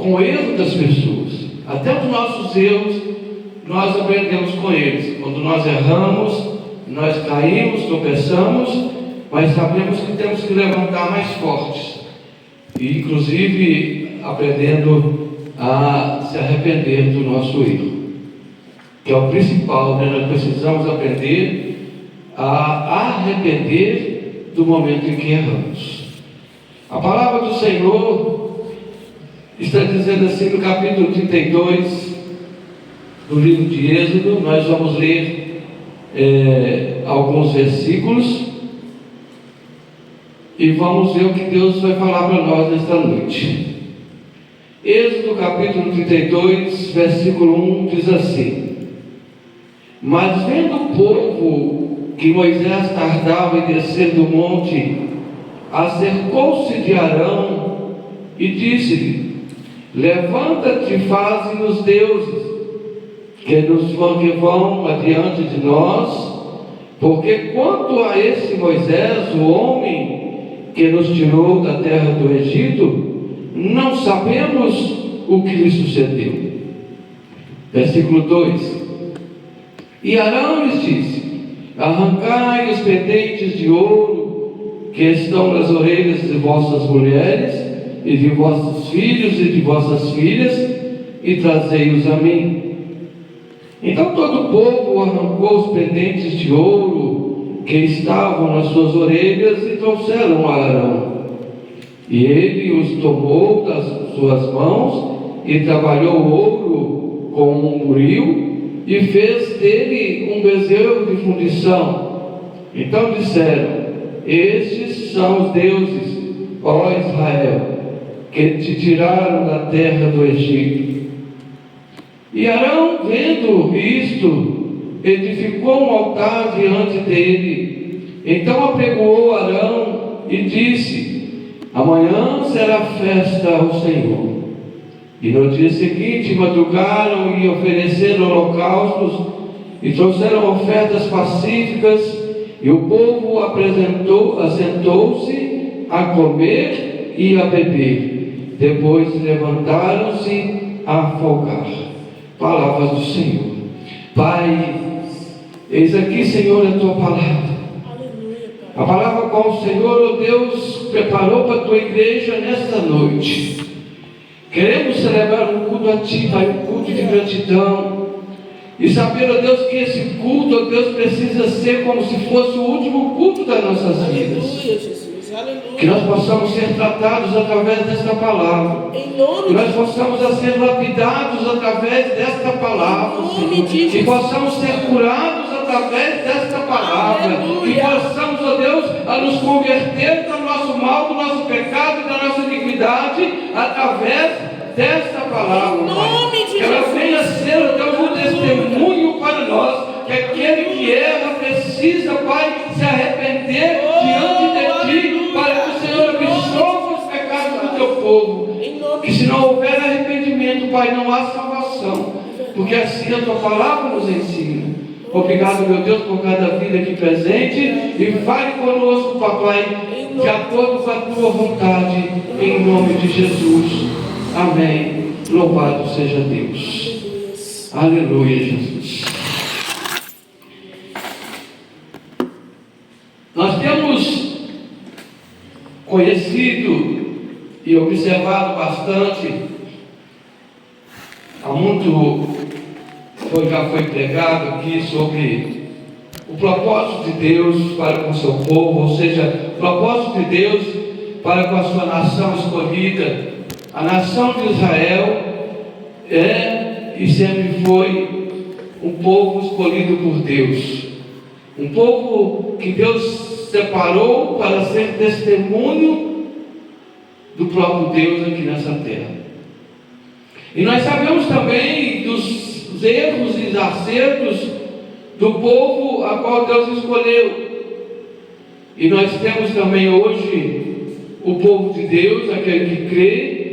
com o erro das pessoas. Até os nossos erros, nós aprendemos com eles. Quando nós erramos, nós caímos, tropeçamos, mas sabemos que temos que levantar mais fortes. E, inclusive, aprendendo a se arrepender do nosso erro, que é o principal, né? Nós precisamos aprender a arrepender do momento em que erramos. A palavra do Senhor está dizendo assim no capítulo 32 do livro de Êxodo. Nós vamos ler alguns versículos e vamos ver o que Deus vai falar para nós nesta noite. Êxodo capítulo 32, versículo 1 diz assim: Mas vendo o povo que Moisés tardava em descer do monte, acercou-se de Arão e disse-lhe: Levanta-te e faze-nos deuses que vão adiante de nós, porque quanto a esse Moisés, o homem que nos tirou da terra do Egito, não sabemos o que lhe sucedeu. Versículo 2: E Arão lhes disse: Arrancai os pendentes de ouro que estão nas orelhas de vossas mulheres e de vossos filhos e de vossas filhas, e trazei-os a mim. Então todo o povo arrancou os pendentes de ouro que estavam nas suas orelhas e trouxeram a Arão. E ele os tomou das suas mãos e trabalhou o ouro com um buril e fez dele um bezerro de fundição. Então disseram: Estes são os deuses, ó Israel, que te tiraram da terra do Egito. E Arão, vendo isto, edificou um altar diante dele. Então apregoou Arão e disse: Amanhã será festa ao Senhor. E no dia seguinte madrugaram e ofereceram holocaustos e trouxeram ofertas pacíficas, e o povo assentou-se a comer e a beber. Depois levantaram-se a folgar. Palavras do Senhor. Pai, eis aqui, Senhor, a tua palavra. A palavra qual o Senhor, oh Deus, preparou para a tua igreja nesta noite. Queremos celebrar um culto a ti, Pai, um culto de gratidão. E saber, ó Deus, que esse culto, ó Deus, precisa ser como se fosse o último culto das nossas vidas. Que nós possamos ser tratados através desta palavra. Que nós possamos ser lapidados através desta palavra, Senhor. Que possamos ser curados através desta palavra. Que possamos, ó Deus, a nos converter do nosso mal, do nosso pecado e da nossa iniquidade através desta palavra, Pai. Que ela venha ser, ó Deus, um testemunho para nós, que aquele que erra precisa, Pai, se arrepender diante de Ti, para que o Senhor absolva os pecados do Teu povo. Que se não houver arrependimento, Pai, não há salvação, porque assim a Tua palavra nos ensina. Obrigado, meu Deus, por cada vida aqui presente, e fale conosco, Papai, de acordo com a Tua vontade, em nome de Jesus. Amém. Louvado seja Deus. Aleluia, Jesus. Nós temos conhecido e observado bastante, há muito já foi pregado aqui sobre o propósito de Deus para com o seu povo, ou seja, o propósito de Deus para com a sua nação escolhida. A nação de Israel é e sempre foi um povo escolhido por Deus, um povo que Deus separou para ser testemunho do próprio Deus aqui nessa terra. E nós sabemos também dos erros e acertos do povo a qual Deus escolheu. E nós temos também hoje o povo de Deus, aquele que crê,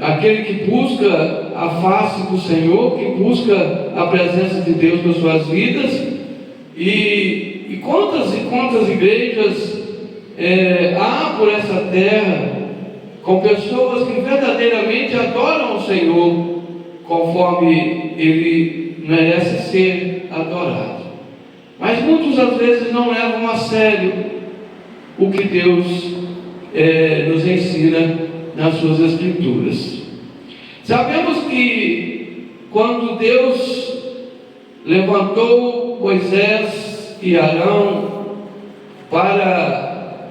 aquele que busca a face do Senhor, que busca a presença de Deus nas suas vidas. E quantas igrejas há por essa terra, com pessoas que verdadeiramente adoram o Senhor conforme Ele merece ser adorado. Mas muitos às vezes não levam a sério o que Deus nos ensina nas suas Escrituras. Sabemos que quando Deus levantou Moisés e Arão para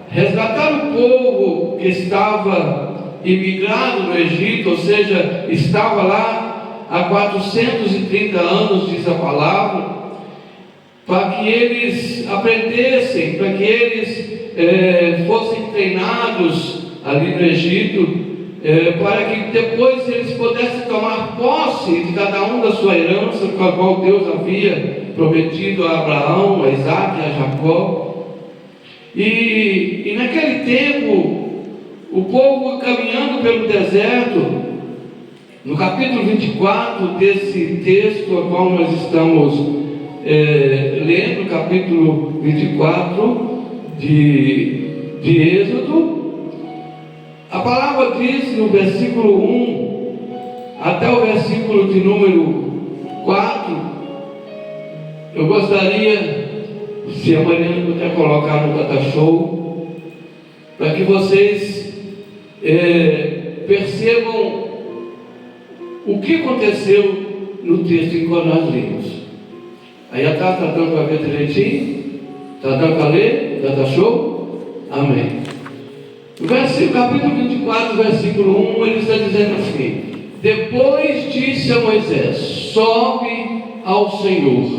resgatar o povo que estava imigrado no Egito, ou seja, estava lá há 430 anos, diz a palavra, para que eles aprendessem, para que eles fossem treinados ali no Egito, para que depois eles pudessem tomar posse de cada um da sua herança, com a qual Deus havia prometido a Abraão, a Isaac e a Jacó. E naquele tempo, o povo caminhando pelo deserto, no capítulo 24 desse texto, a qual nós estamos lendo, capítulo 24 de Êxodo, a palavra diz no versículo 1 até o versículo de número 4, eu gostaria, se amanhã eu puder colocar no Data Show, para que vocês percebam o que aconteceu no texto que nós lemos. Aí atrás está dando para ver direitinho? Está dando para ler? Data Show? Amém. No capítulo 24, versículo 1, ele está dizendo assim: depois disse a Moisés: sobe ao Senhor,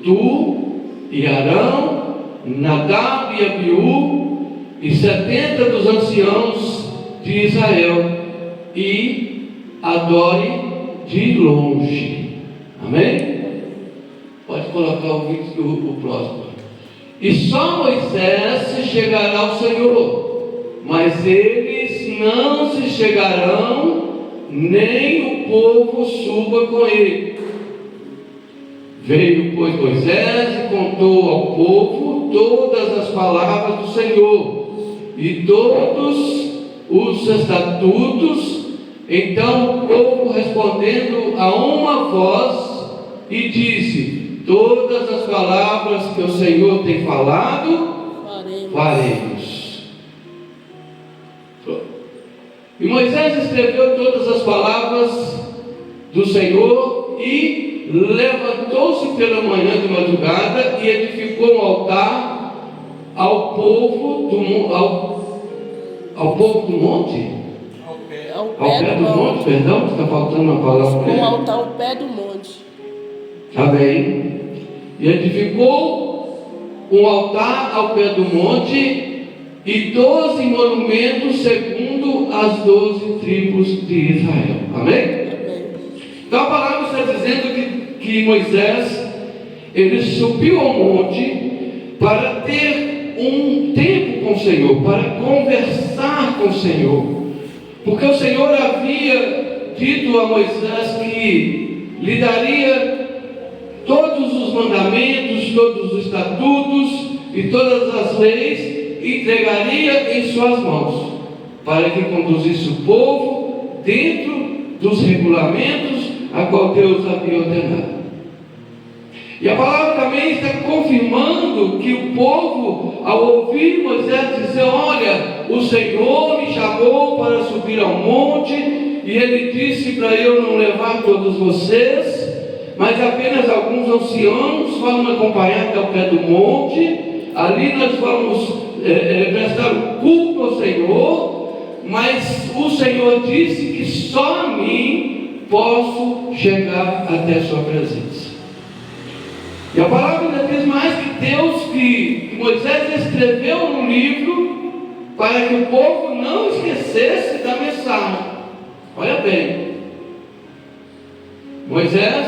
tu e Arão, Nadab e Abiú, e 70 dos anciãos de Israel, e adore de longe. Amém? Pode colocar o próximo. E só Moisés se chegará ao Senhor, mas eles não se chegarão, nem o povo suba com ele. Veio, pois, Moisés e contou ao povo todas as palavras do Senhor e todos os estatutos. Então o povo, respondendo a uma voz, e disse: todas as palavras que o Senhor tem falado, faremos. E Moisés escreveu todas as palavras do Senhor e levantou-se pela manhã de madrugada e edificou um altar ao povo do monte. Ao pé do monte, perdão, está faltando uma palavra. Um altar ao pé do monte. Amém. E edificou um altar ao pé do monte e 12 monumentos segundo as 12 tribos de Israel. Amém? Então a palavra está dizendo que Moisés, ele subiu ao monte para ter um tempo com o Senhor, para conversar com o Senhor, porque o Senhor havia dito a Moisés que lhe daria todos os mandamentos, todos os estatutos e todas as leis, entregaria em suas mãos, para que conduzisse o povo dentro dos regulamentos a qual Deus havia ordenado. E a palavra também está confirmando que o povo, ao ouvir Moisés dizer: olha, o Senhor me chamou para subir ao monte, e ele disse para eu não levar todos vocês, mas apenas alguns anciãos vão acompanhar até o pé do monte. Ali nós vamos prestar o culto ao Senhor, mas o Senhor disse que só a mim posso chegar até a sua presença. E a palavra diz mais que Deus, que Moisés escreveu um livro para que o povo não esquecesse da mensagem. Olha bem, Moisés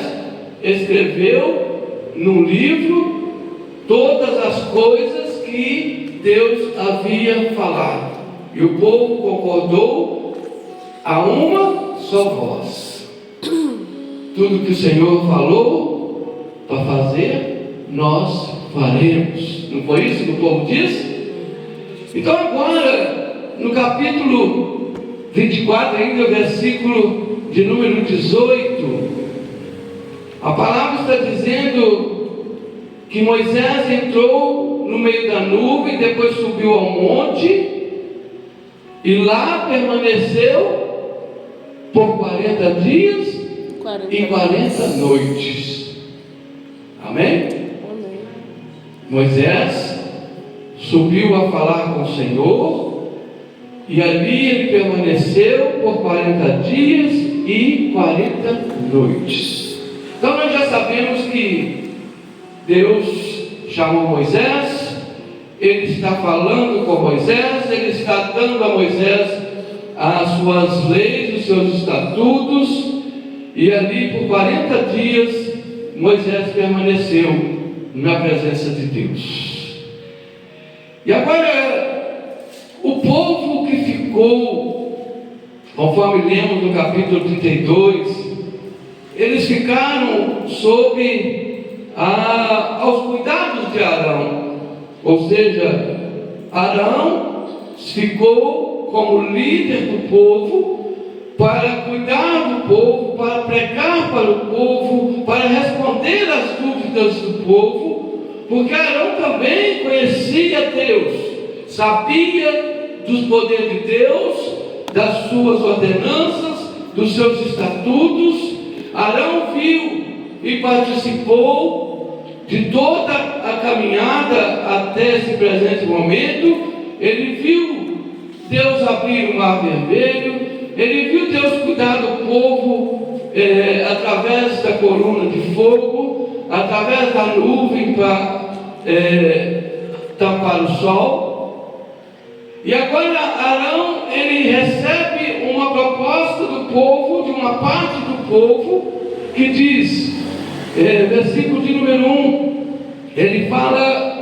escreveu no livro todas as coisas que Deus havia falado, e o povo concordou a uma só voz. Tudo que o Senhor falou para fazer, nós faremos. Não foi isso que o povo disse? Então agora, no capítulo 24, ainda o versículo de número 18, a palavra está dizendo que Moisés entrou no meio da nuvem, depois subiu ao monte, e lá permaneceu por 40 dias e 40 noites. Amém? Amém. Moisés subiu a falar com o Senhor, e ali ele permaneceu por 40 dias e 40 noites. Então nós já sabemos que Deus chamou Moisés, Ele está falando com Moisés, Ele está dando a Moisés as suas leis, os seus estatutos, e ali por 40 dias Moisés permaneceu na presença de Deus. E agora, o povo que ficou, conforme lemos no capítulo 32, eles ficaram sob aos cuidados de Arão. Ou seja, Arão ficou como líder do povo para cuidar do povo, para pregar para o povo, para responder às dúvidas do povo, porque Arão também conhecia Deus, sabia dos poderes de Deus, das suas ordenanças, dos seus estatutos. Arão viu e participou de toda a caminhada até esse presente momento. Ele viu Deus abrir o mar vermelho, ele viu Deus cuidar do povo através da coluna de fogo, através da nuvem para tampar o sol. E agora Arão, ele recebe uma proposta do povo, de uma parte do povo, que diz, versículo de número 1,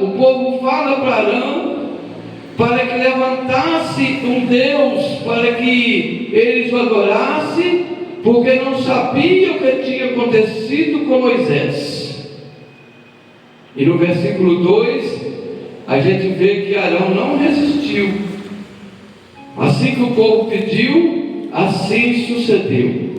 o povo fala para Arão, para que levantasse um Deus, para que eles o adorassem, porque não sabia o que tinha acontecido com Moisés. E no versículo 2, a gente vê que Arão não resistiu. Assim que o povo pediu, assim sucedeu.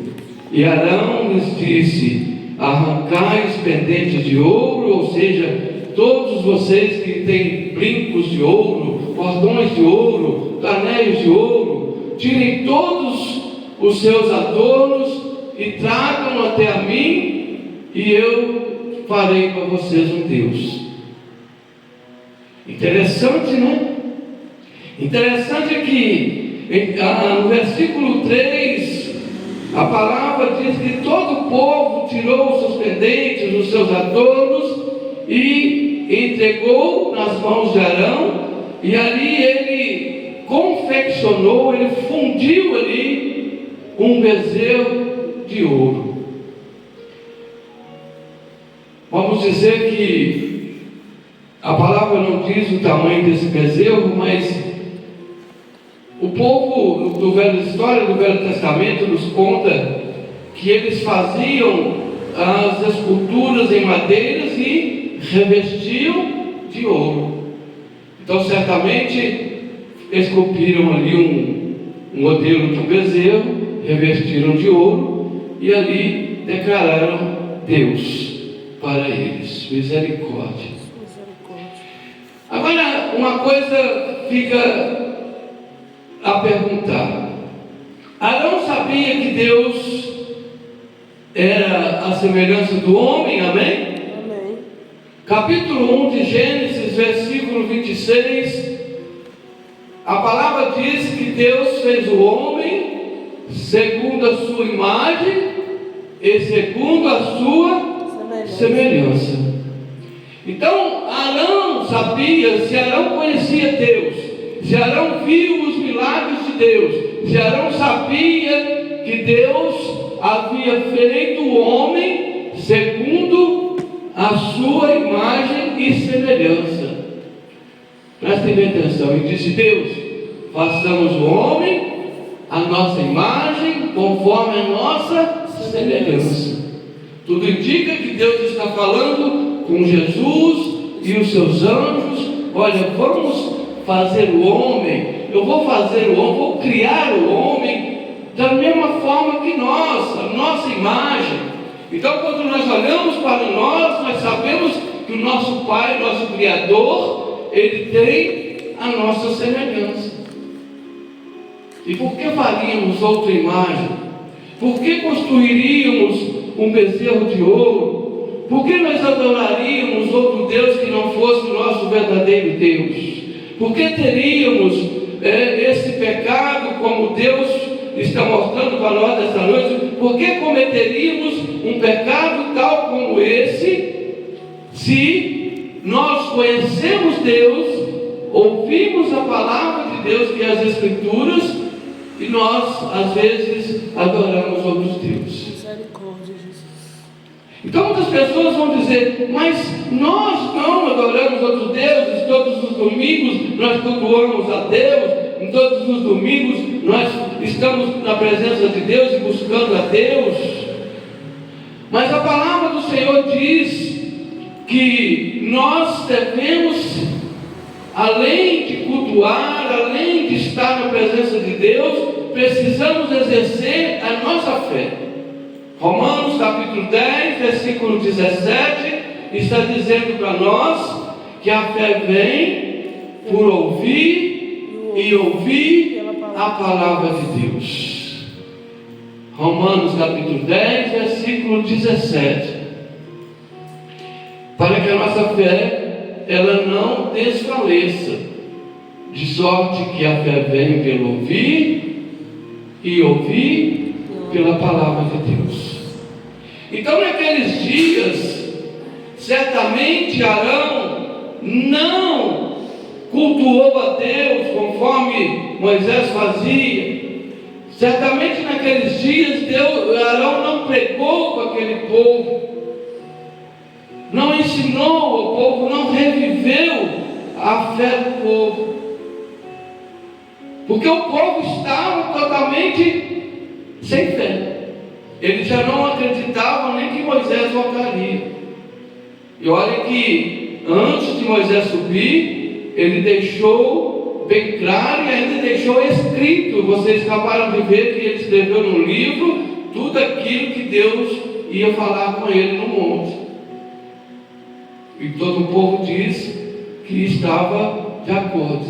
E Arão lhes disse: arrancai os pendentes de ouro, ou seja, todos vocês que têm brincos de ouro, cordões de ouro, anéis de ouro, tirem todos os seus adornos e tragam até a mim, e eu farei para vocês um Deus. Interessante, né? Interessante é que no versículo 3, a palavra diz que todo o povo tirou os seus pendentes, os seus adornos, e entregou nas mãos de Arão, e ali ele confeccionou, ele fundiu ali um bezerro de ouro. Vamos dizer que a palavra não diz o tamanho desse bezerro, mas o povo história do Velho Testamento nos conta que eles faziam as esculturas em madeiras e revestiam de ouro. Então certamente esculpiram ali um modelo de um bezerro, revestiram de ouro e ali declararam Deus para eles, misericórdia. Agora uma coisa fica a perguntar: Arão sabia que Deus era a semelhança do homem? Amém? Amém. Capítulo 1 de Gênesis, versículo 26, a palavra diz que Deus fez o homem segundo a sua imagem e segundo a sua semelhança. Então Arão sabia, se Arão conhecia Deus, se Arão viu os milagres de Deus, se Arão sabia que Deus havia feito o homem segundo a sua imagem e semelhança. Prestem bem atenção. E disse Deus: façamos o homem a nossa imagem, conforme a nossa semelhança. Tudo indica que Deus está falando com Jesus e os seus anjos: olha, vamos fazer o homem, eu vou fazer o homem, vou criar o homem da mesma forma que nós, a nossa imagem. Então, quando nós olhamos para nós sabemos que o nosso Pai, nosso Criador, Ele tem a nossa semelhança. E por que faríamos outra imagem? Por que construiríamos um bezerro de ouro? Por que nós adoraríamos outro Deus que não fosse o nosso verdadeiro Deus? Por que teríamos esse pecado, como Deus está mostrando para nós esta noite? Por que cometeríamos um pecado tal como esse, se nós conhecemos Deus, ouvimos a palavra de Deus, que é as Escrituras, e nós, às vezes, adoramos outros deuses? Misericórdia, Jesus. Então muitas pessoas vão dizer: mas nós não adoramos outros deuses. Todos os domingos nós cultuamos a Deus, em todos os domingos nós estamos na presença de Deus e buscando a Deus. Mas a palavra do Senhor diz que nós devemos, além de cultuar, além de estar na presença de Deus, precisamos exercer a nossa fé. Romanos capítulo 10, versículo 17, está dizendo para nós que a fé vem por ouvir e ouvir a palavra de Deus. Romanos capítulo 10, versículo 17. Para que a nossa fé, ela não desfaleça, de sorte que a fé vem pelo ouvir e ouvir pela palavra de Deus. Então, naqueles dias, certamente Arão não cultuou a Deus conforme Moisés fazia. Certamente naqueles dias Arão não pregou com aquele povo, não ensinou ao povo, não reviveu a fé do povo, porque o povo estava totalmente sem fé. Eles já não acreditavam nem que Moisés voltaria. E olha que antes de Moisés subir, ele deixou bem claro e ainda deixou escrito. Vocês acabaram de ver que ele escreveu no livro tudo aquilo que Deus ia falar com ele no monte. E todo o povo diz que estava de acordo.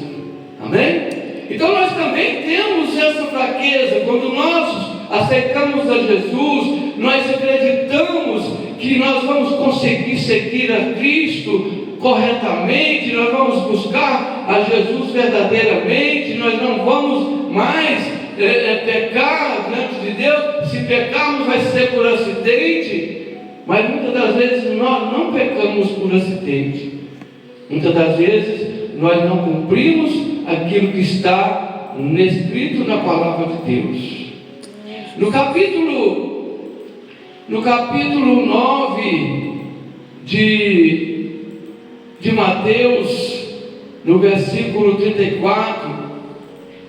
Amém? Então nós também temos essa fraqueza. Quando nós aceitamos a Jesus, nós acreditamos que nós vamos conseguir seguir a Cristo corretamente, nós vamos buscar a Jesus verdadeiramente, nós não vamos mais pecar diante de Deus. Se pecarmos vai ser por acidente, mas muitas das vezes nós não pecamos por acidente. Muitas das vezes nós não cumprimos aquilo que está escrito na palavra de Deus. No capítulo 9 de Mateus, no versículo 34,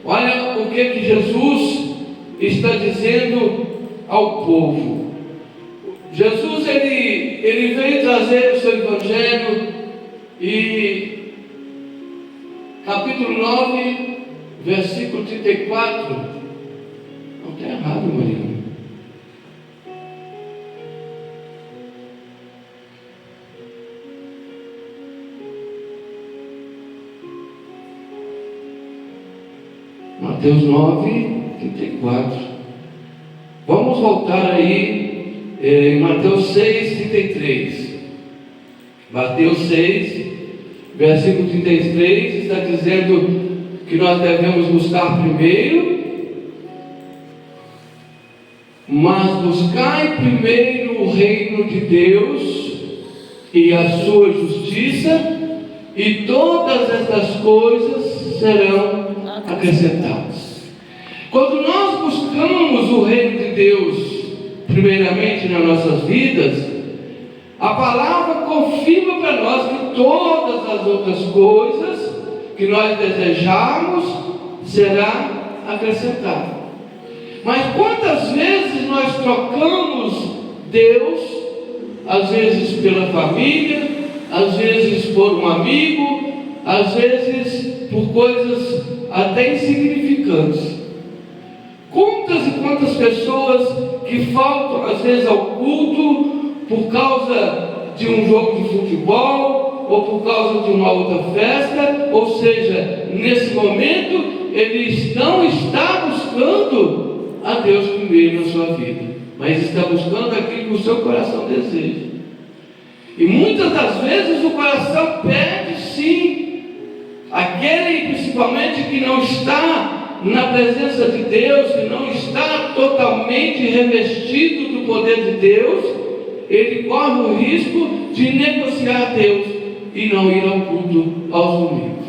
olha o que Jesus está dizendo ao povo. Jesus ele veio trazer o seu evangelho, e capítulo 9, versículo 34, não está errado, Maria. Mateus 9, 34. Vamos voltar aí em Mateus 6, 33. Mateus 6, versículo 33, está dizendo que nós devemos buscar primeiro, mas buscai primeiro o reino de Deus e a sua justiça, e todas estas coisas serão acrescentadas. Quando nós buscamos o reino de Deus primeiramente nas nossas vidas, a palavra confirma para nós que todas as outras coisas que nós desejarmos será acrescentada. Mas quantas vezes nós trocamos Deus, às vezes pela família, às vezes por um amigo, às vezes por coisas até insignificantes. Como quantas pessoas que faltam às vezes ao culto por causa de um jogo de futebol ou por causa de uma outra festa, ou seja, nesse momento eles não estão buscando a Deus primeiro na sua vida, mas está buscando aquilo que o seu coração deseja. E muitas das vezes o coração pede sim, aquele principalmente que não está na presença de Deus, que não está totalmente revestido do poder de Deus, ele corre o risco de negociar a Deus e não ir ao culto aos domingos.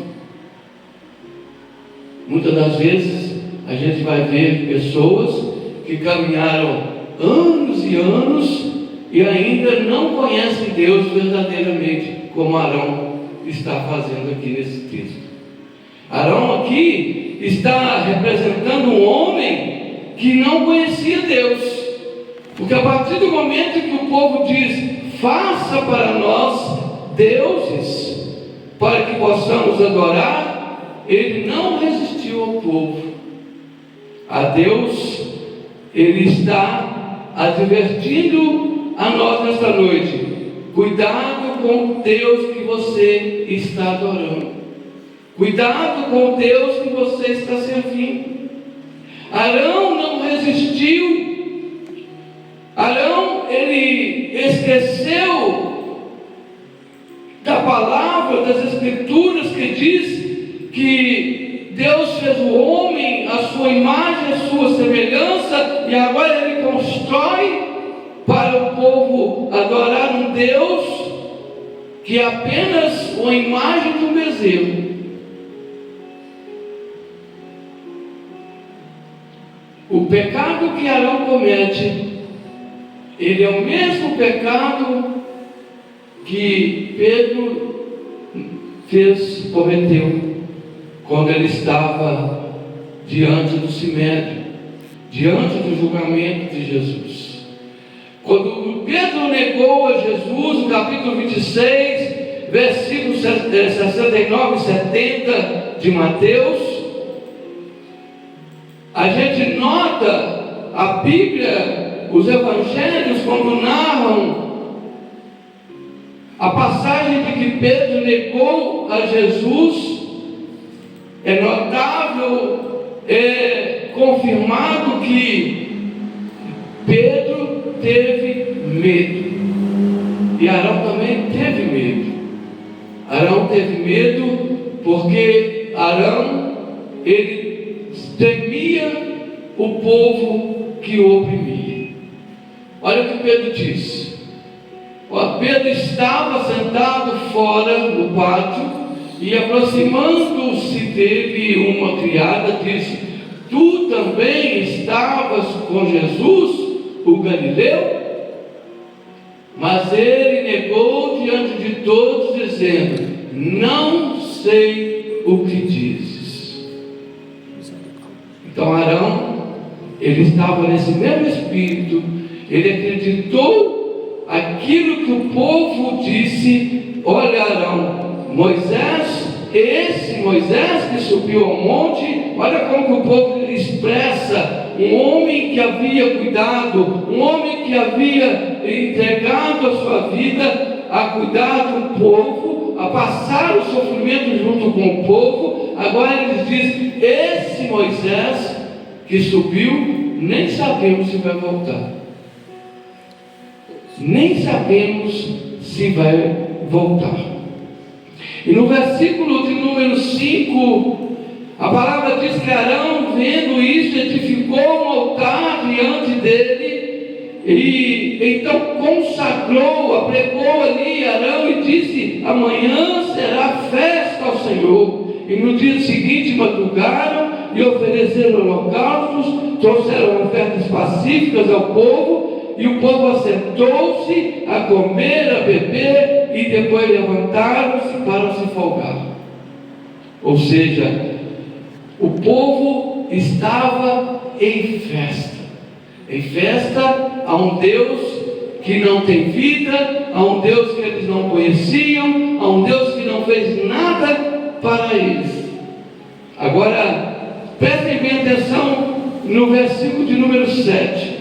Muitas das vezes a gente vai ver pessoas que caminharam anos e anos e ainda não conhecem Deus verdadeiramente, como Arão está fazendo aqui nesse texto. Arão aqui está representando um homem que não conhecia Deus, porque a partir do momento que o povo diz: faça para nós deuses para que possamos adorar, ele não resistiu ao povo, a Deus. Ele está advertindo a nós nesta noite: cuidado com o Deus que você está adorando, cuidado com o Deus que você está servindo. Arão não resistiu. Arão, ele esqueceu da palavra, das escrituras, que diz que Deus fez o homem à sua imagem, à sua semelhança, e agora ele constrói para o povo adorar um Deus que é apenas uma imagem de um bezerro. O pecado que Arão comete, ele é o mesmo pecado que Pedro cometeu quando ele estava diante do sinédrio, diante do julgamento de Jesus. Quando Pedro negou a Jesus, no capítulo 26, versículos 69 e 70 de Mateus, a gente nota a Bíblia, os evangelhos, quando narram a passagem de que Pedro negou a Jesus, é notável, é confirmado que Pedro teve medo, e Arão também teve medo. Arão teve medo porque Arão, ele temia o povo que o oprimia. Olha o que Pedro disse. Pedro estava sentado fora no pátio, e aproximando-se dele uma criada disse: tu também estavas com Jesus, o Galileu? Mas ele negou diante de todos, dizendo: não sei o que dizes. Então Arão, ele estava nesse mesmo espírito, ele acreditou aquilo que o povo disse. Olha, Arão, esse Moisés que subiu ao monte, olha como que o povo expressa: um homem que havia cuidado, um homem que havia entregado a sua vida a cuidar do povo, a passar o sofrimento junto com o povo. Agora eles dizem: esse Moisés que subiu, nem sabemos se vai voltar, nem sabemos se vai voltar. E no versículo de número 5, a palavra diz que Arão, vendo isso, edificou um altar diante dele, e então consagrou, apregou ali Arão e disse: amanhã será festa ao Senhor. E no dia seguinte madrugaram e ofereceram holocaustos, trouxeram ofertas pacíficas ao povo, e o povo assentou-se a comer, a beber, e depois levantaram-se para se folgar. Ou seja, o povo estava em festa a um Deus que não tem vida, a um Deus que eles não conheciam, a um Deus que não fez nada para eles. Agora, prestem bem atenção no versículo de número 7.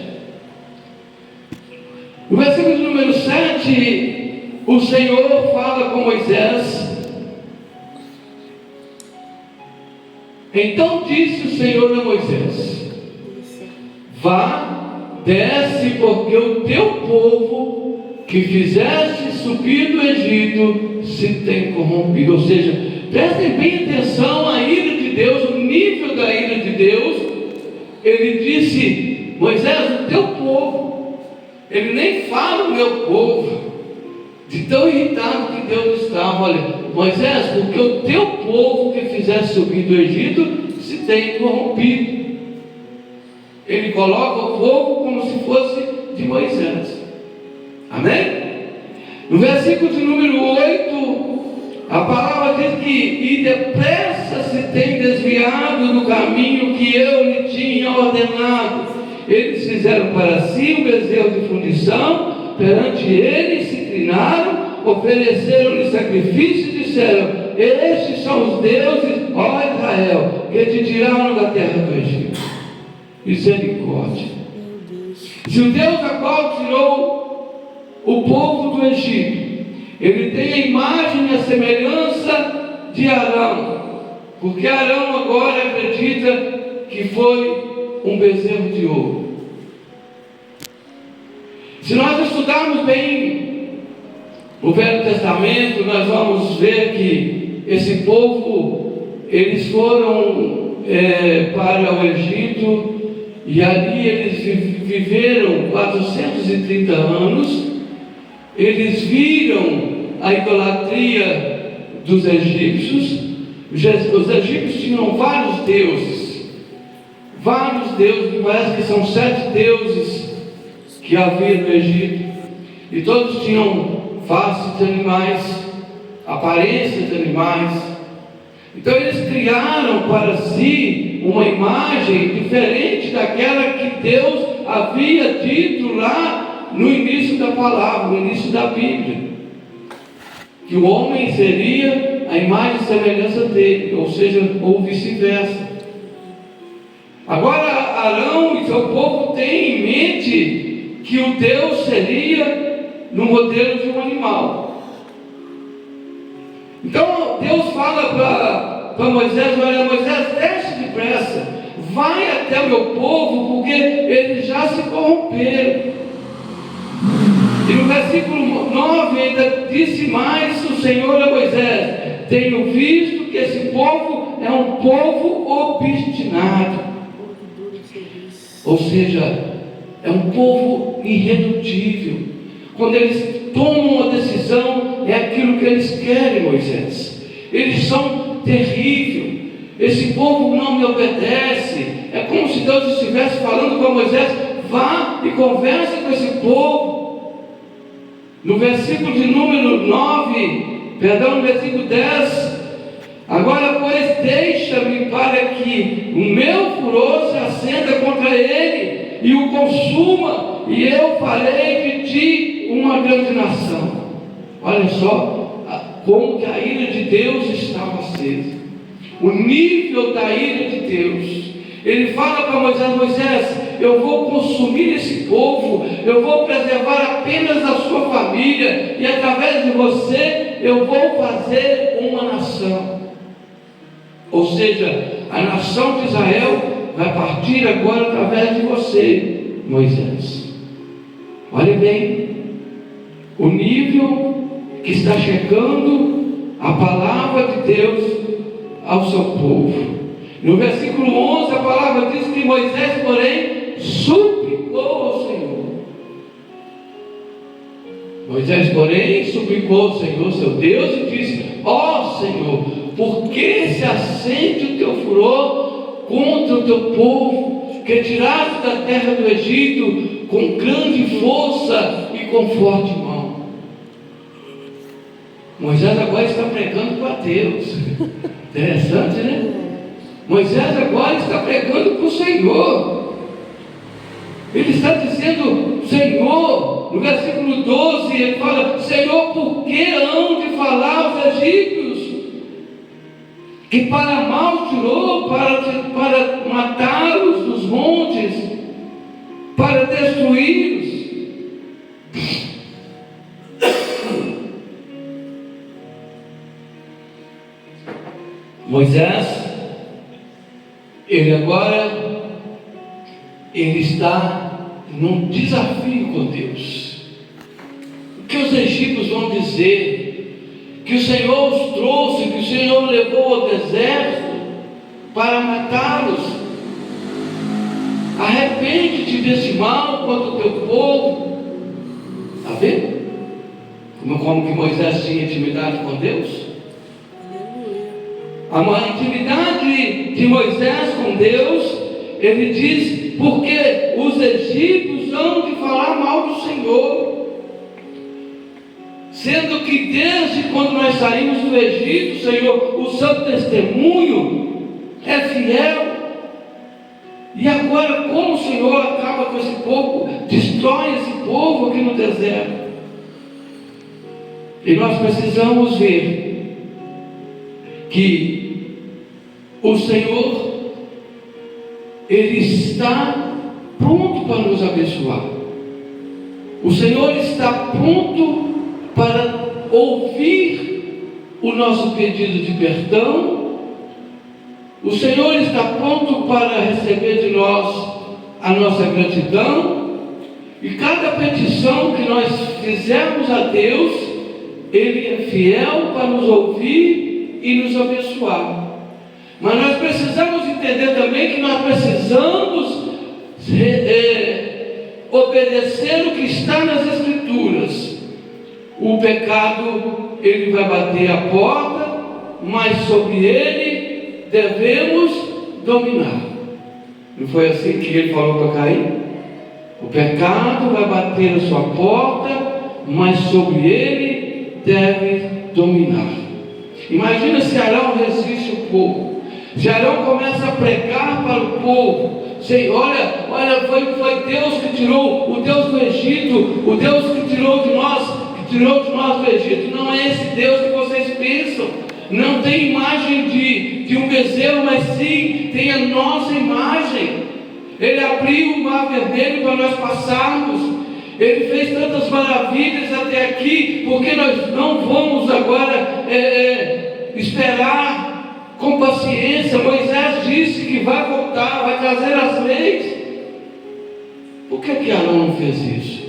No versículo de número 7, o Senhor fala com Moisés. Então disse o Senhor a Moisés: vá, desce, porque o teu povo que fizeste subir do Egito se tem corrompido. Ou seja, prestem bem atenção à ira de Deus, o nível da ira de Deus. Ele disse: Moisés, o teu povo. Ele nem fala o meu povo, de tão irritado que Deus estava. Olha, Moisés, porque o teu povo que fizeste subir do Egito se tem corrompido. Ele coloca o povo como se fosse de Moisés. Amém? No versículo de número 8, a palavra diz que e depressa se tem desviado do caminho que eu lhe tinha ordenado. Eles fizeram para si um bezerro de fundição, perante ele se inclinaram, ofereceram-lhe sacrifício e disseram: estes são os deuses, ó Israel, que te tiraram da terra do Egito. Misericórdia. Se o Deus a qual tirou o povo do Egito, ele tem a imagem e a semelhança de Arão, porque Arão agora acredita que foi um bezerro de ouro. Se nós estudarmos bem o Velho Testamento, nós vamos ver que esse povo, eles foram para o Egito, e ali eles viveram 430 anos. Eles viram a idolatria dos egípcios. Os egípcios tinham vários deuses, parece que são 7 deuses que havia no Egito, e todos tinham faces de animais, aparências de animais. Então eles criaram para si uma imagem diferente daquela que Deus havia dito lá no início da palavra, no início da Bíblia, que o homem seria a imagem e semelhança dele, ou seja, ou vice-versa. Agora Arão e seu povo têm em mente que o Deus seria no modelo de um animal. Então Deus fala para Moisés: olha, Moisés, desce depressa, vai até o meu povo, porque eles já se corromperam. E no versículo 9 ainda disse mais o Senhor a Moisés: tenho visto que esse povo é um povo obstinado. Ou seja, é um povo irredutível. Quando eles tomam uma decisão, é aquilo que eles querem, Moisés. Eles são terríveis. Esse povo não me obedece. É como se Deus estivesse falando para Moisés: vá e converse com esse povo. No versículo de número 9, no versículo 10, agora pois deixa-me para que o meu furor se acenda contra ele e o consuma, e eu farei de ti uma grande nação. Olha só como que a ira de Deus estava acesa, o nível da ira de Deus. Ele fala para Moisés: Moisés, eu vou consumir esse povo, eu vou preservar apenas a sua família, e através de você eu vou fazer uma nação. Ou seja, a nação de Israel vai partir agora através de você, Moisés. Olha bem o nível que está chegando a palavra de Deus ao seu povo. No versículo 11 a palavra diz que Moisés, porém, suplicou ao Senhor. Moisés, porém, suplicou ao Senhor, seu Deus, e disse: ó Senhor, por que se acende o teu furor contra o teu povo, que tiraste da terra do Egito com grande força e com forte mão? Moisés agora está pregando para Deus. Interessante, né? Moisés agora está pregando para o Senhor. Ele está dizendo: Senhor, no versículo 12 ele fala: Senhor, por que hão de falar os egípcios? que para mal tirou, para matá-los dos montes, para destruí-los. Moisés, ele está num desafio com Deus. O que os egípcios vão dizer? Que o Senhor os trouxe, que o Senhor levou ao deserto para matá-los. Arrepende-te desse mal contra o teu povo. Está vendo? Como que Moisés tinha intimidade com Deus? A intimidade de Moisés com Deus, ele diz, porque os egípcios hão de falar mal do Senhor, sendo que desde quando nós saímos do Egito, Senhor, o seu testemunho é fiel. E agora, como o Senhor acaba com esse povo, destrói esse povo aqui no deserto? E nós precisamos ver que o Senhor, Ele está pronto para nos abençoar. O Senhor está pronto para ouvir o nosso pedido de perdão. O Senhor está pronto para receber de nós a nossa gratidão. E cada petição que nós fizermos a Deus, Ele é fiel para nos ouvir e nos abençoar. Mas nós precisamos entender também que nós precisamos obedecer o que está nas Escrituras. O pecado, ele vai bater a porta, mas sobre ele devemos dominar. Não foi assim que ele falou para Caim? O pecado vai bater a sua porta, mas sobre ele deve dominar. Imagina se Arão resiste o povo. Se Arão começa a pregar para o povo, olha, foi Deus que tirou, o Deus do Egito, o Deus que tirou de nós do Egito. Não é esse Deus que vocês pensam. Não tem imagem de um bezerro, mas sim tem a nossa imagem. Ele abriu o mar vermelho para nós passarmos. Ele fez tantas maravilhas até aqui, porque nós não vamos agora esperar com paciência. Moisés disse que vai voltar, vai trazer as leis. Por que Arão não fez isso?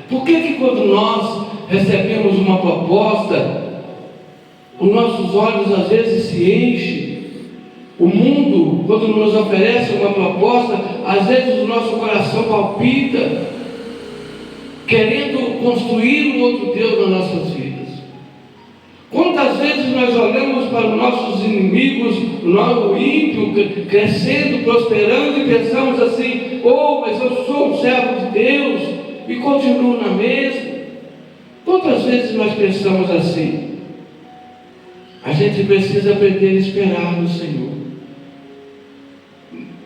Por que quando nós recebemos uma proposta, os nossos olhos às vezes se enchem? O mundo, quando nos oferece uma proposta, às vezes o nosso coração palpita, querendo construir um outro Deus nas nossas vidas. Quantas vezes nós olhamos para os nossos inimigos, o ímpio crescendo, prosperando, e pensamos assim: oh, mas eu sou um servo de Deus, e continuo na mesma. Quantas vezes nós pensamos assim? A gente precisa aprender a esperar no Senhor.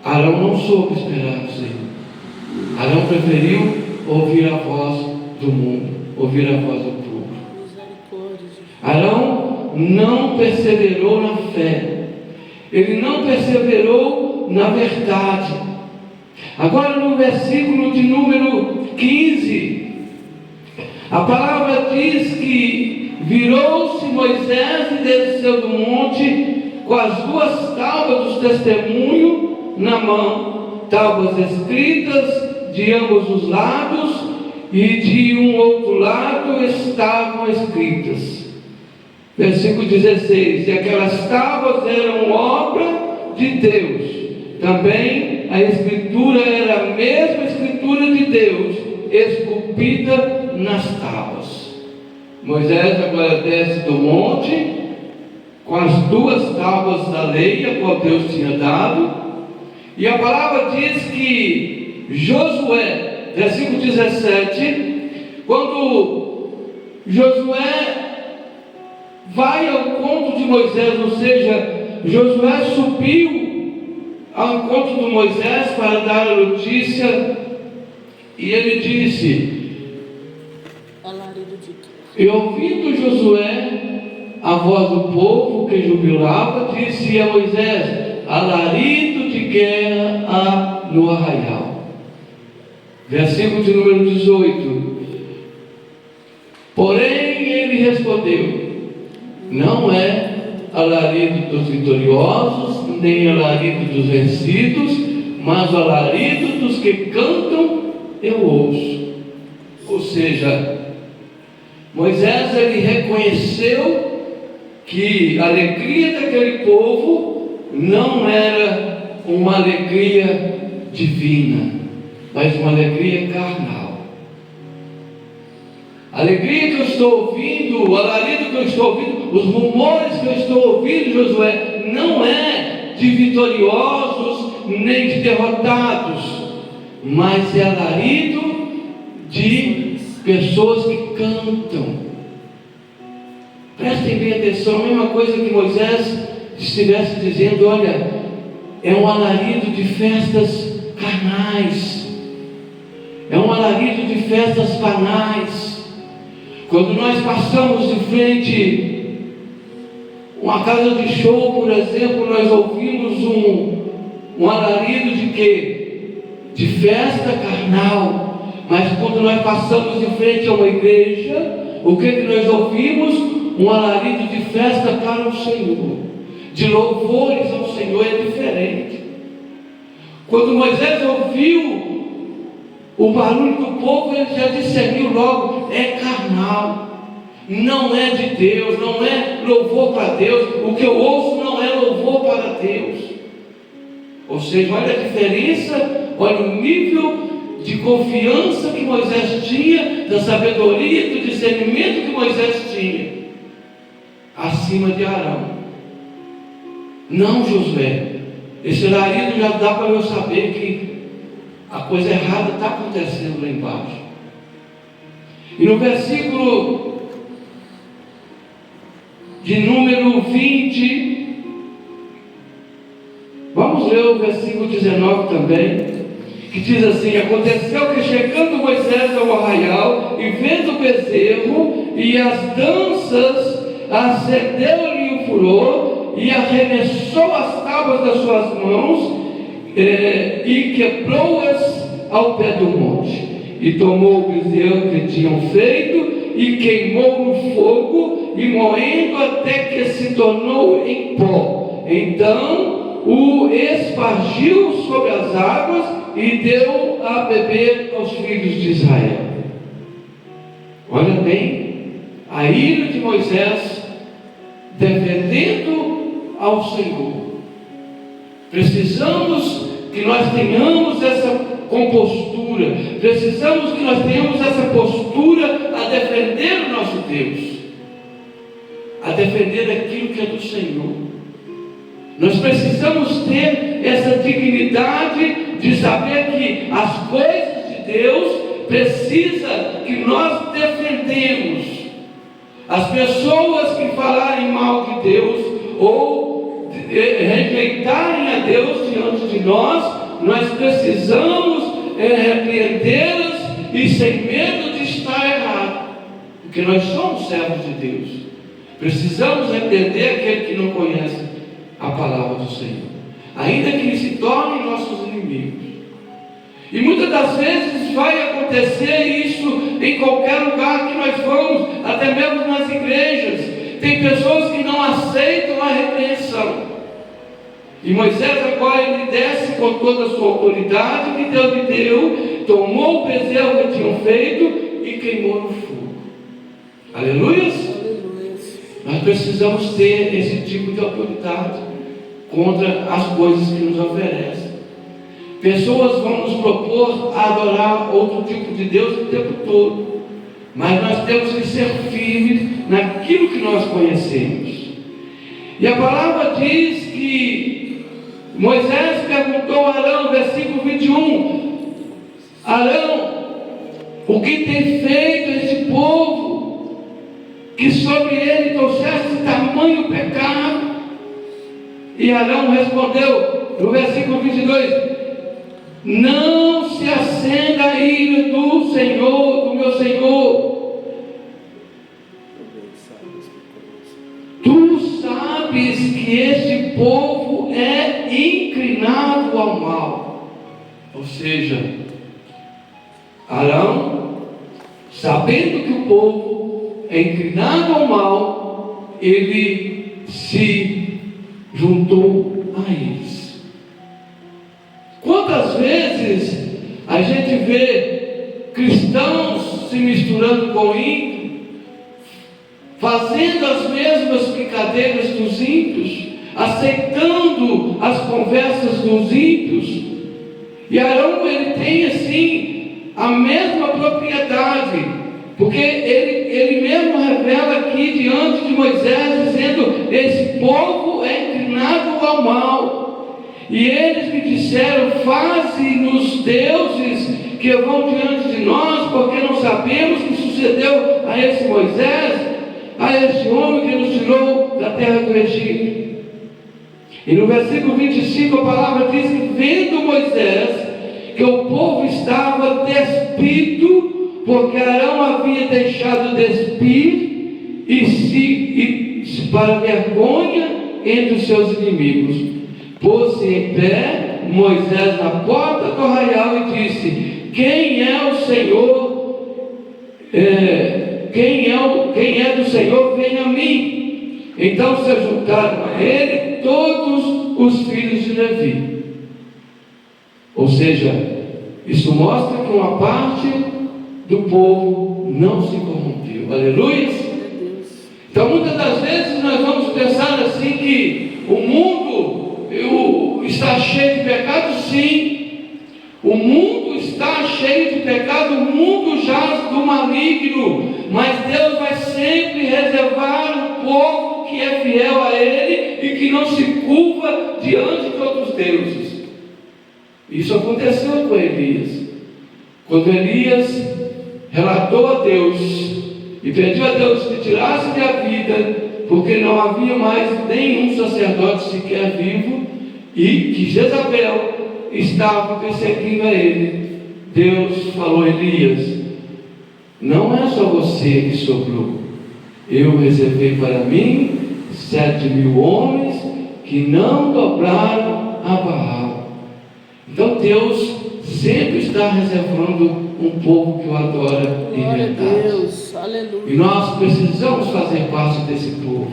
Arão não soube esperar no Senhor. Arão preferiu ouvir a voz do mundo, ouvir a voz do povo. Arão não perseverou na fé, ele não perseverou na verdade. Agora no versículo de número 15, a palavra diz que virou-se Moisés e desceu do monte com as duas tábuas do testemunho na mão, tábuas escritas de ambos os lados, e de um outro lado estavam escritas. Versículo 16: e aquelas tábuas eram obra de Deus. Também a escritura era a mesma escritura de Deus, esculpida nas tábuas. Moisés agora desce do monte com as duas tábuas da lei, a qual Deus tinha dado. E a palavra diz que Josué, versículo 17, quando Josué vai ao encontro de Moisés, ou seja, Josué subiu ao encontro de Moisés para dar a notícia, e ele disse: e ouvindo Josué a voz do povo que jubilava, disse a Moisés: alarido de guerra há no arraial. Versículo de número 18. Porém ele respondeu: não é alarido dos vitoriosos, nem alarido dos vencidos, mas o alarido dos que cantam eu ouço. Ou seja, Moisés ele reconheceu que a alegria daquele povo não era uma alegria divina, mas uma alegria carnal. A alegria que eu estou ouvindo, o alarido que eu estou ouvindo, os rumores que eu estou ouvindo, Josué, não é de vitoriosos nem de derrotados, mas é alarido de pessoas que cantam. Prestem bem atenção, a mesma coisa que Moisés estivesse dizendo: olha, é um alarido de festas carnais, é um alarido de festas banais. Quando nós passamos de frente a uma casa de show, por exemplo, nós ouvimos um alarido de quê? De festa carnal. Mas quando nós passamos de frente a uma igreja, o que nós ouvimos? Um alarido de festa para o Senhor, de louvores ao Senhor. É diferente. Quando Moisés ouviu o barulho do povo, ele já discerniu logo: é carnal, não é de Deus, não é louvor para Deus. O que eu ouço não é louvor para Deus. Ou seja, olha a diferença, olha o nível de confiança que Moisés tinha, da sabedoria, do discernimento que Moisés tinha, acima de Arão. Não, Josué, esse alarido já dá para eu saber que a coisa errada está acontecendo lá embaixo. E no versículo de número 20, vamos ler o versículo 19 também, que diz assim: aconteceu que chegando Moisés ao arraial e vendo o bezerro e as danças, acendeu-lhe o furor e arremessou as tábuas das suas mãos e quebrou-as ao pé do monte, e tomou o bezerro que tinham feito e queimou no fogo, e moendo até que se tornou em pó. Então o espargiu sobre as águas e deu a beber aos filhos de Israel. Olha bem, a ira de Moisés defendendo ao Senhor. Precisamos que nós tenhamos essa compostura, precisamos que nós tenhamos essa postura a defender o nosso Deus, a defender aquilo que é do Senhor. Nós precisamos ter essa dignidade de saber que as coisas de Deus precisa que nós defendemos. As pessoas que falarem mal de Deus ou rejeitarem a Deus diante de nós precisamos repreendê-las e sem medo de estar errado, porque nós somos servos de Deus. Precisamos repreender aquele que não conhece a palavra do Senhor, ainda que eles se tornem nossos inimigos. E muitas das vezes vai acontecer isso em qualquer lugar que nós vamos, até mesmo nas igrejas. Tem pessoas que não aceitam a repreensão. E Moisés agora ele desce com toda a sua autoridade que Deus lhe deu, tomou o bezerro que tinham feito e queimou no fogo. Aleluias? Nós precisamos ter esse tipo de autoridade contra as coisas que nos oferecem. Pessoas vão nos propor a adorar outro tipo de Deus o tempo todo, mas nós temos que ser firmes naquilo que nós conhecemos. E a palavra diz que Moisés perguntou a Arão, versículo 21, Arão, o que tem feito esse povo, que sobre ele trouxeste tamanho pecado? E Arão respondeu, no versículo 22, não se acenda a ira do Senhor, do meu Senhor, inclinado ao mal. Ou seja, Arão, sabendo que o povo é inclinado ao mal, ele se juntou a eles. Quantas vezes a gente vê cristãos se misturando com ímpios, fazendo as mesmas brincadeiras dos ímpios, aceitando as conversas dos ímpios? E Arão, ele tem assim a mesma propriedade, porque ele mesmo revela aqui diante de Moisés, dizendo: esse povo é inclinado ao mal, e eles me disseram: faze-nos deuses que vão diante de nós, porque não sabemos o que sucedeu a esse Moisés, a esse homem que nos tirou da terra do Egito. E no versículo 25 a palavra diz que, vendo Moisés que o povo estava despido, porque Arão havia deixado despir, e para vergonha entre os seus inimigos, pôs-se em pé Moisés na porta do arraial e disse: quem é o Senhor? Quem é do Senhor, vem a mim. Então se juntaram a ele todos os filhos de Levi. Ou seja, isso mostra que uma parte do povo não se corrompeu. Aleluia! Então muitas das vezes nós vamos pensar assim, que o mundo está cheio de pecado. Sim, o mundo está cheio de pecado, o mundo jaz do maligno, mas Deus vai sempre reservar um povo que é fiel a Ele e que não se curva diante de outros deuses. Isso aconteceu com Elias. Quando Elias relatou a Deus e pediu a Deus que tirasse minha vida, porque não havia mais nenhum sacerdote sequer vivo, e que Jezabel estava perseguindo a ele, Deus falou a Elias: não é só você que sobrou, eu reservei para mim 7.000 homens que não dobraram a Baal. Então Deus sempre está reservando um povo que o adora em verdade. Deus, aleluia. E nós precisamos fazer parte desse povo.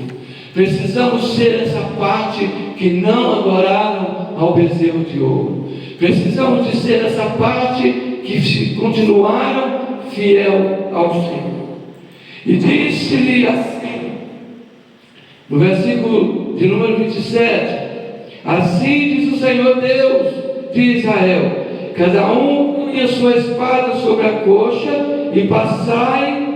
Precisamos ser essa parte que não adoraram ao bezerro de ouro. Precisamos de ser essa parte que continuaram fiel ao Senhor. E disse-lhe assim, no versículo de número 27: assim diz o Senhor Deus de Israel: cada um põe a sua espada sobre a coxa, e passai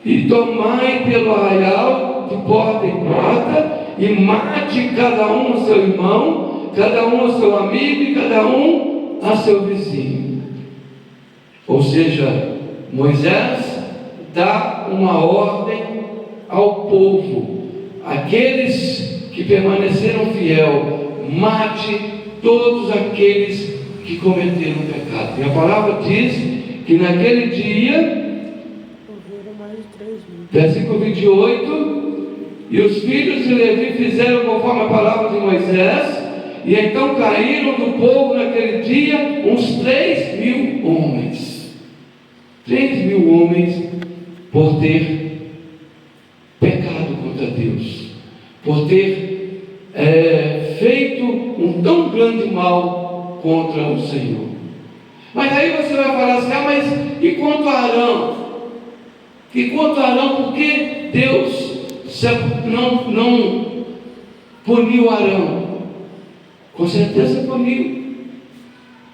e tomai pelo arraial de porta em porta, e mate cada um a seu irmão, cada um a seu amigo, e cada um a seu vizinho. Ou seja, Moisés dá uma ordem ao povo: aqueles que permaneceram fiel, mate todos aqueles que cometeram pecado. E a palavra diz que naquele dia, versículo 28, e os filhos de Levi fizeram conforme a palavra de Moisés, e então caíram do povo naquele dia uns 3.000 homens. 3.000 homens por ter pecado contra Deus, por ter feito um tão grande mal contra o Senhor. Mas aí você vai falar assim: mas e quanto a Arão? E quanto a Arão, por que Deus não puniu Arão? Com certeza puniu.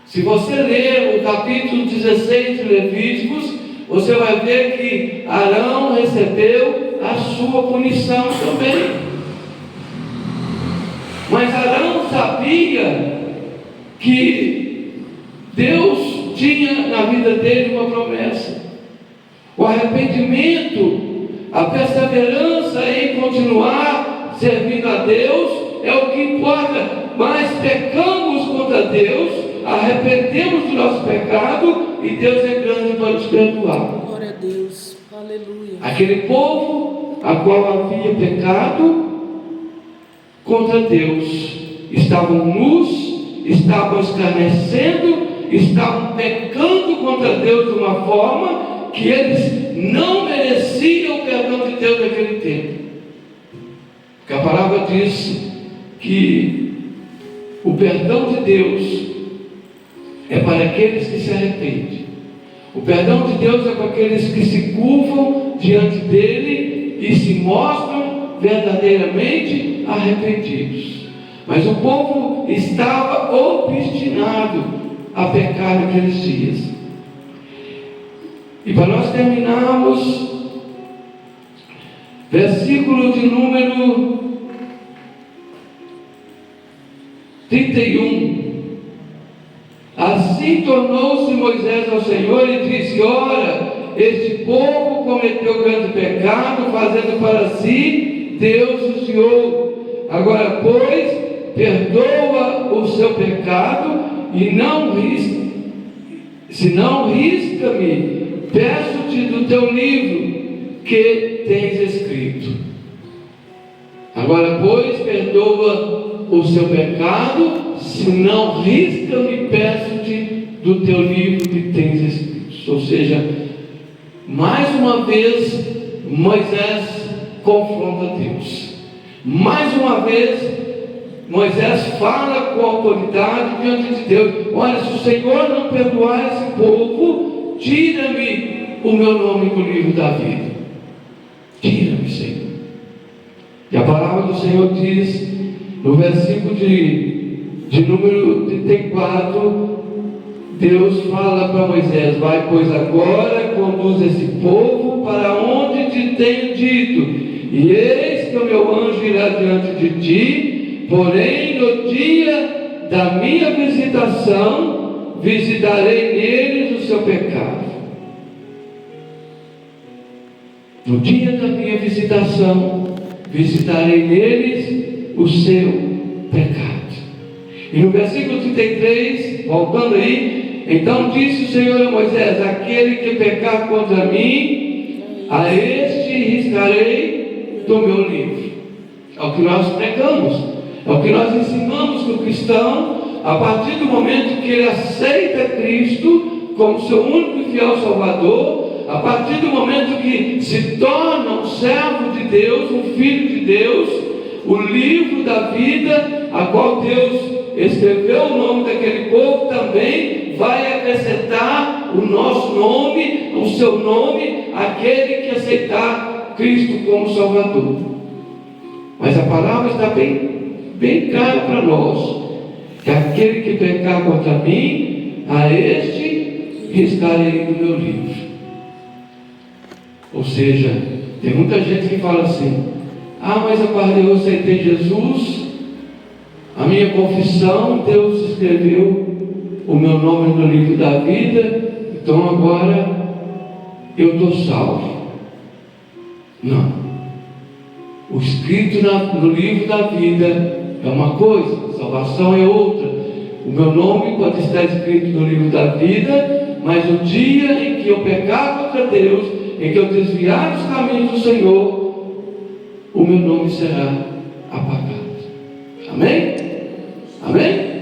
Se você ler o capítulo 16 de Levíticos, você vai ver que Arão recebeu a sua punição também. Mas Arão sabia que Deus tinha na vida dele uma promessa. O arrependimento, a perseverança em continuar servindo a Deus é o que importa. Mas pecamos contra Deus, arrependemos do nosso pecado, e Deus é grande para nos perdoar. Glória a Deus, aleluia. Aquele povo a qual havia pecado contra Deus estavam nus estavam escarnecendo, estavam pecando contra Deus de uma forma que eles não mereciam o perdão de Deus naquele tempo. Porque a palavra diz que o perdão de Deus é para aqueles que se arrependem. O perdão de Deus é para aqueles que se curvam diante dele e se mostram verdadeiramente arrependidos. Mas o povo estava obstinado a pecar naqueles dias. E para nós terminarmos, versículo de número 31. Assim tornou-se Moisés ao Senhor e disse: ora, este povo cometeu grande pecado, fazendo para si deuses de ouro. Agora, pois, perdoa o seu pecado e não risca, se não risca-me, peço-te do teu livro que tens escrito. Agora, pois, perdoa o seu pecado, se não risca-me, peço-te do teu livro que tens escrito. Ou seja, mais uma vez, Moisés confronta Deus. Mais uma vez, Moisés fala com autoridade diante de Deus: olha, se o Senhor não perdoar esse povo, tira-me o meu nome do livro da vida. Tira-me, Senhor. E a palavra do Senhor diz, no versículo de número 34, Deus fala para Moisés: vai, pois, agora conduz esse povo para onde te tenho dito, e eis que o meu anjo irá diante de ti, porém no dia da minha visitação visitarei neles o seu pecado. No dia da minha visitação visitarei neles o seu pecado. E no versículo 33, voltando aí, então disse o Senhor a Moisés: aquele que pecar contra mim, a este riscarei do meu livro. É o que nós pregamos, é o que nós ensinamos no cristão, a partir do momento que ele aceita Cristo como seu único e fiel Salvador, a partir do momento que se torna um servo de Deus, um filho de Deus, o livro da vida, a qual Deus escreveu o nome daquele povo, também vai acrescentar o nosso nome, o seu nome, aquele que aceitar Cristo como Salvador. Mas a palavra está bem clara para nós, que aquele que pecar contra mim, a este riscarei do meu livro. Ou seja, tem muita gente que fala assim: mas eu aceitei Jesus, a minha confissão, Deus escreveu o meu nome no livro da vida, então agora eu estou salvo. Não. O escrito no livro da vida é uma coisa, salvação é outra. O meu nome pode estar escrito no livro da vida, mas o dia em que eu pecar contra Deus, em que eu desviar dos caminhos do Senhor, o meu nome será apagado. Amém? Amém?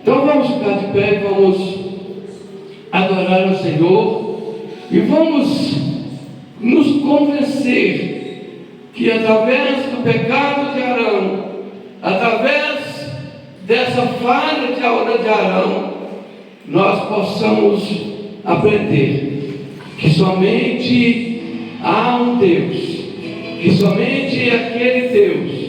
Então vamos ficar de pé e vamos adorar o Senhor e vamos nos convencer que através do pecado de Arão, através dessa falha de Arão, nós possamos aprender que somente há um Deus, que somente aquele Deus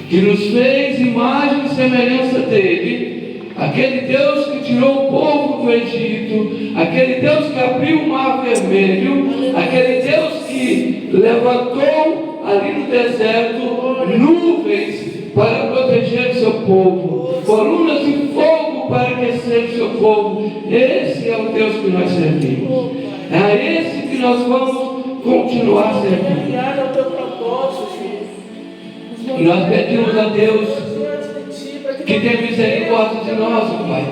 que nos fez imagem e semelhança dele, aquele Deus que tirou o povo do Egito, aquele Deus que abriu o mar vermelho, aquele Deus que levantou ali no deserto nuvens para proteger o seu povo, colunas de fogo para aquecer o seu povo. Esse é o Deus que nós servimos, é a esse que nós vamos continuar servindo. E nós pedimos a Deus que tenha misericórdia de nós, Pai,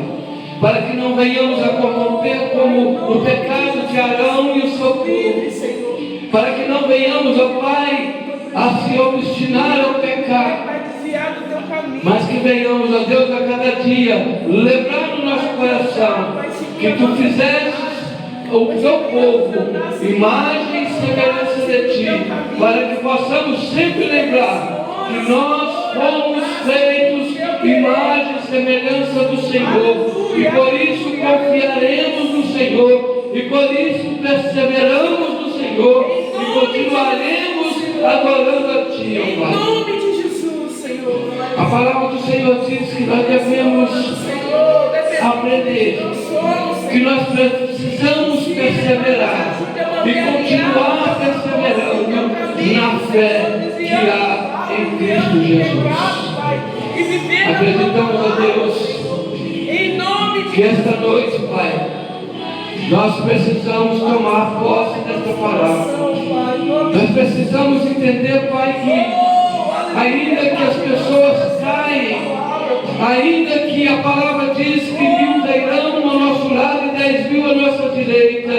para que não venhamos a corromper como o pecado de Arão e o seu povo, para que não venhamos, ó Pai, a se obstinar ao pecar, mas que venhamos, ó Deus, a cada dia que tu fizeste o teu povo, imagem e semelhança de ti, para que possamos sempre lembrar que nós fomos feitos imagem e semelhança do Senhor, e por isso confiaremos no Senhor, e por isso perseveramos no Senhor, e continuaremos adorando a Ti, ó Pai. Em nome de Jesus, Senhor. A palavra do Senhor diz que nós devemos aprender, que nós precisamos perseverar e continuar perseverando na fé que há em Cristo Jesus. Acreditamos, ó Deus, que esta noite, Pai, nós precisamos tomar posse desta palavra. Nós precisamos entender, Pai, que ainda que as pessoas caem, ainda que a palavra diz que 1000 cairão ao nosso lado e 10.000 à nossa direita,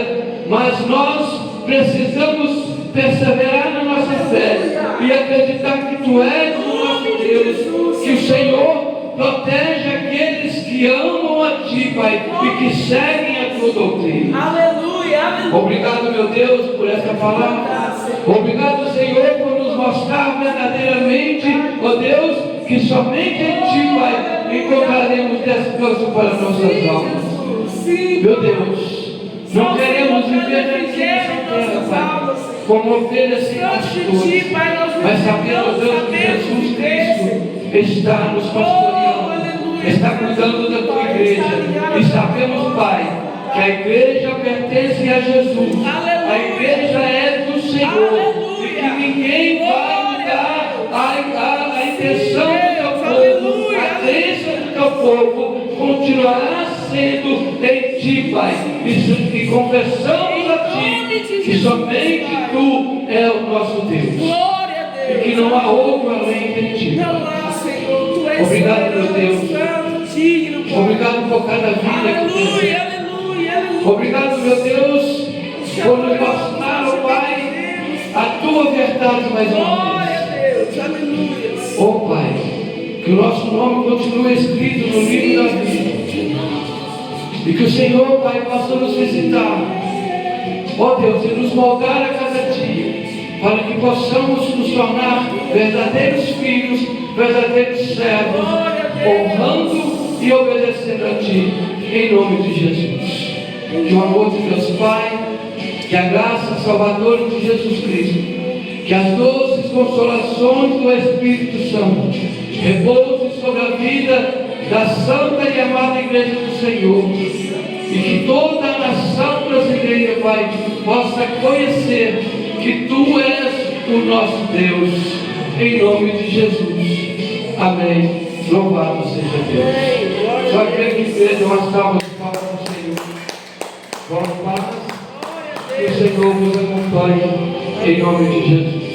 mas nós precisamos perseverar na nossa fé e acreditar que Tu és o nosso Deus, que o Senhor protege aqueles que amam a Ti, Pai, e que seguem a Tua doutrina. Aleluia, aleluia. Obrigado, meu Deus, por essa palavra. Obrigado, Senhor, por nos mostrar verdadeiramente, ó Deus, que somente em Ti, Pai, encontraremos descanso para nossas almas. Meu Deus, não queremos viver aqui nessa terra, Pai, como ovelhas sem pastores, mas sabemos, Deus, que Jesus Cristo está nos pastoreando, está cuidando da Tua igreja, e sabemos, Pai, que a igreja pertence a Jesus, a igreja é do Senhor, e que ninguém vai mudar a intenção do Teu povo, a crença do Teu povo continuará sendo em Ti, Pai, e confessamos a Ti que somente Tu é o nosso Deus, e que não há outro além de Ti. Obrigado, meu Deus. Obrigado por cada vida que Tu tens. Obrigado, meu Deus, por nos mostrar, oh Pai, a Tua verdade mais uma vez. Oh Pai, que o nosso nome continue escrito no livro da vida, e que o Senhor, Pai, possa nos visitar, ó Deus, e nos moldar a cada dia, para que possamos nos tornar verdadeiros filhos, verdadeiros servos, honrando e obedecendo a Ti, em nome de Jesus. Que o amor de Deus Pai, que a graça salvadora de Jesus Cristo, que as doces consolações do Espírito Santo repousem sobre a vida da santa e amada igreja do Senhor, e que toda a nação brasileira, Pai, possa conhecer que Tu és o nosso Deus, em nome de Jesus. Amém. Louvado seja Deus. Só quero que seja uma salva de palmas ao Senhor. Vamos paz. Que o Senhor nos acompanhe, em nome de Jesus.